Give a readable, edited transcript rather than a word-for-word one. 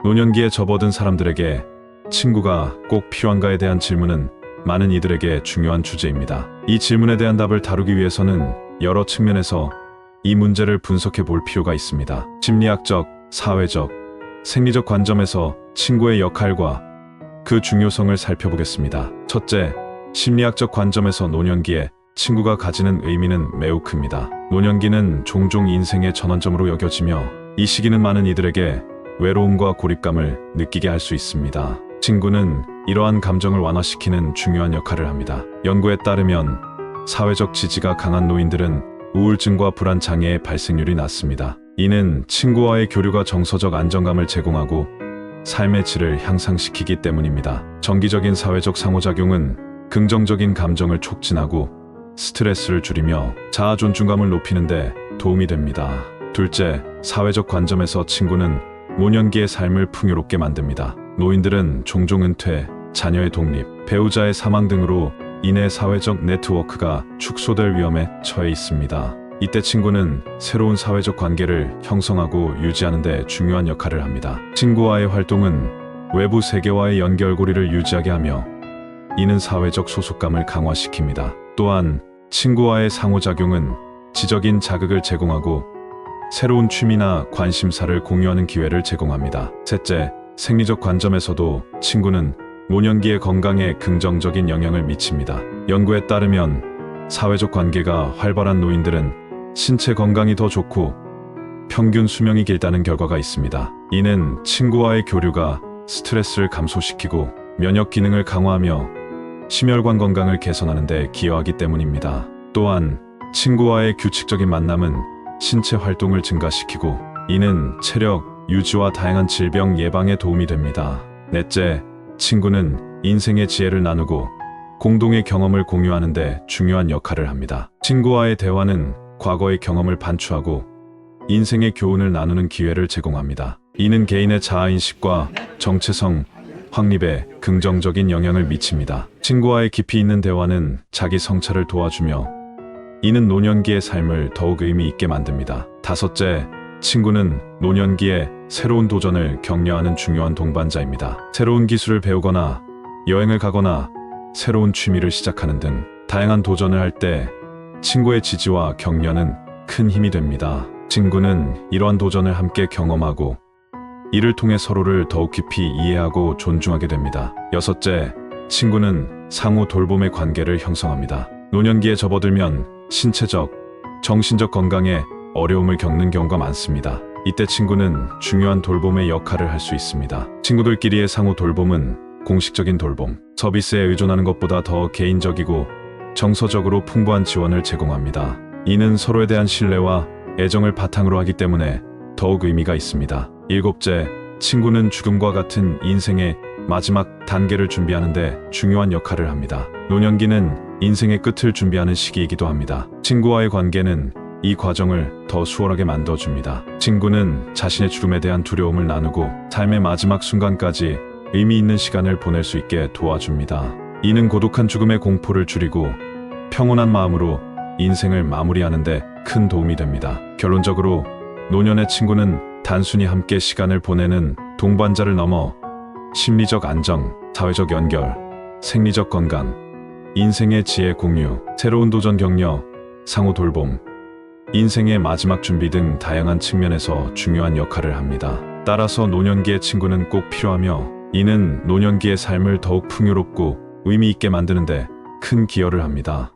노년기에 접어든 사람들에게 친구가 꼭 필요한가에 대한 질문은 많은 이들에게 중요한 주제입니다. 이 질문에 대한 답을 다루기 위해서는 여러 측면에서 이 문제를 분석해 볼 필요가 있습니다. 심리학적, 사회적, 생리적 관점에서 친구의 역할과 그 중요성을 살펴보겠습니다. 첫째, 심리학적 관점에서 노년기에 친구가 가지는 의미는 매우 큽니다. 노년기는 종종 인생의 전환점으로 여겨지며 이 시기는 많은 이들에게 외로움과 고립감을 느끼게 할 수 있습니다. 친구는 이러한 감정을 완화시키는 중요한 역할을 합니다. 연구에 따르면 사회적 지지가 강한 노인들은 우울증과 불안 장애의 발생률이 낮습니다. 이는 친구와의 교류가 정서적 안정감을 제공하고 삶의 질을 향상시키기 때문입니다. 정기적인 사회적 상호작용은 긍정적인 감정을 촉진하고 스트레스를 줄이며 자아 존중감을 높이는 데 도움이 됩니다. 둘째, 사회적 관점에서 친구는 노년기의 삶을 풍요롭게 만듭니다. 노인들은 종종 은퇴, 자녀의 독립, 배우자의 사망 등으로 인해 사회적 네트워크가 축소될 위험에 처해 있습니다. 이때 친구는 새로운 사회적 관계를 형성하고 유지하는 데 중요한 역할을 합니다. 친구와의 활동은 외부 세계와의 연결고리를 유지하게 하며 이는 사회적 소속감을 강화시킵니다. 또한 친구와의 상호작용은 지적인 자극을 제공하고 새로운 취미나 관심사를 공유하는 기회를 제공합니다. 셋째, 생리적 관점에서도 친구는 노년기의 건강에 긍정적인 영향을 미칩니다. 연구에 따르면 사회적 관계가 활발한 노인들은 신체 건강이 더 좋고 평균 수명이 길다는 결과가 있습니다. 이는 친구와의 교류가 스트레스를 감소시키고 면역 기능을 강화하며 심혈관 건강을 개선하는 데 기여하기 때문입니다. 또한 친구와의 규칙적인 만남은 신체 활동을 증가시키고 이는 체력 유지와 다양한 질병 예방에 도움이 됩니다. 넷째, 친구는 인생의 지혜를 나누고 공동의 경험을 공유하는 데 중요한 역할을 합니다. 친구와의 대화는 과거의 경험을 반추하고 인생의 교훈을 나누는 기회를 제공합니다. 이는 개인의 자아인식과 정체성 확립에 긍정적인 영향을 미칩니다. 친구와의 깊이 있는 대화는 자기 성찰을 도와주며 이는 노년기의 삶을 더욱 의미 있게 만듭니다. 다섯째, 친구는 노년기에 새로운 도전을 격려하는 중요한 동반자입니다. 새로운 기술을 배우거나 여행을 가거나 새로운 취미를 시작하는 등 다양한 도전을 할 때 친구의 지지와 격려는 큰 힘이 됩니다. 친구는 이러한 도전을 함께 경험하고 이를 통해 서로를 더욱 깊이 이해하고 존중하게 됩니다. 여섯째, 친구는 상호 돌봄의 관계를 형성합니다. 노년기에 접어들면 신체적, 정신적 건강에 어려움을 겪는 경우가 많습니다. 이때 친구는 중요한 돌봄의 역할을 할 수 있습니다. 친구들끼리의 상호 돌봄은 공식적인 돌봄, 서비스에 의존하는 것보다 더 개인적이고 정서적으로 풍부한 지원을 제공합니다. 이는 서로에 대한 신뢰와 애정을 바탕으로 하기 때문에 더욱 의미가 있습니다. 일곱째, 친구는 죽음과 같은 인생의 마지막 단계를 준비하는 데 중요한 역할을 합니다. 노년기는 인생의 끝을 준비하는 시기이기도 합니다. 친구와의 관계는 이 과정을 더 수월하게 만들어줍니다. 친구는 자신의 죽음에 대한 두려움을 나누고 삶의 마지막 순간까지 의미 있는 시간을 보낼 수 있게 도와줍니다. 이는 고독한 죽음의 공포를 줄이고 평온한 마음으로 인생을 마무리하는 데 큰 도움이 됩니다. 결론적으로 노년의 친구는 단순히 함께 시간을 보내는 동반자를 넘어 심리적 안정, 사회적 연결, 생리적 건강, 인생의 지혜 공유, 새로운 도전 격려, 상호 돌봄, 인생의 마지막 준비 등 다양한 측면에서 중요한 역할을 합니다. 따라서 노년기의 친구는 꼭 필요하며 이는 노년기의 삶을 더욱 풍요롭고 의미 있게 만드는 데 큰 기여를 합니다.